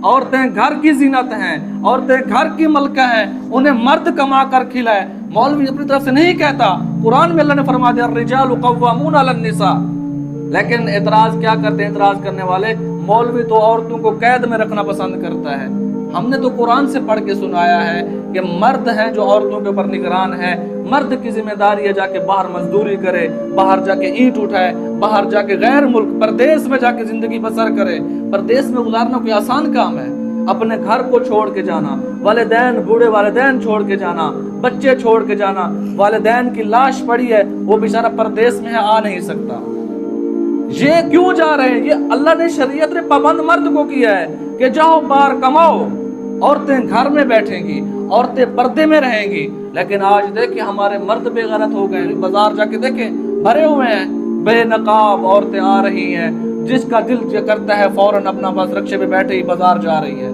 عورتیں گھر کی زینت ہیں، عورتیں گھر کی ملکہ ہیں، انہیں مرد کما کر کھلائے۔ مولوی اپنی طرف سے نہیں کہتا، قرآن میں اللہ نے فرما دیا الرجال قوامون علی النساء۔ لیکن اعتراض کیا کرتے ہیں اعتراض کرنے والے؟ مولوی تو عورتوں کو قید میں رکھنا پسند کرتا ہے۔ ہم نے تو قرآن سے پڑھ کے سنایا ہے کہ مرد ہیں جو عورتوں کے اوپر نگران ہے، مرد کی ذمہ داری ہے جا کے باہر مزدوری کرے، باہر جا کے اینٹ اٹھائے، باہر جا کے غیر ملک پردیس میں جا کے زندگی بسر کرے۔ پردیس میں گزارنا کوئی آسان کام ہے؟ اپنے گھر کو چھوڑ کے جانا، والدین بوڑھے والدین چھوڑ کے جانا، بچے چھوڑ کے جانا، والدین کی لاش پڑی ہے، وہ بیچارہ پردیس میں ہے، آ نہیں سکتا۔ یہ کیوں جا رہے ہیں؟ یہ اللہ نے شریعت نے پابند مرد کو کیا ہے کہ جاؤ باہر کماؤ، عورتیں گھر میں بیٹھیں گی، عورتیں پردے میں رہیں گی۔ لیکن آج دیکھیں ہمارے مرد بے غیرت ہو گئے، بازار جا کے دیکھیں بھرے ہوئے ہیں، بے نقاب عورتیں آ رہی ہیں، جس کا دل کرتا ہے فوراً اپنا بس رکشے پہ بیٹھے ہی بازار جا رہی ہے۔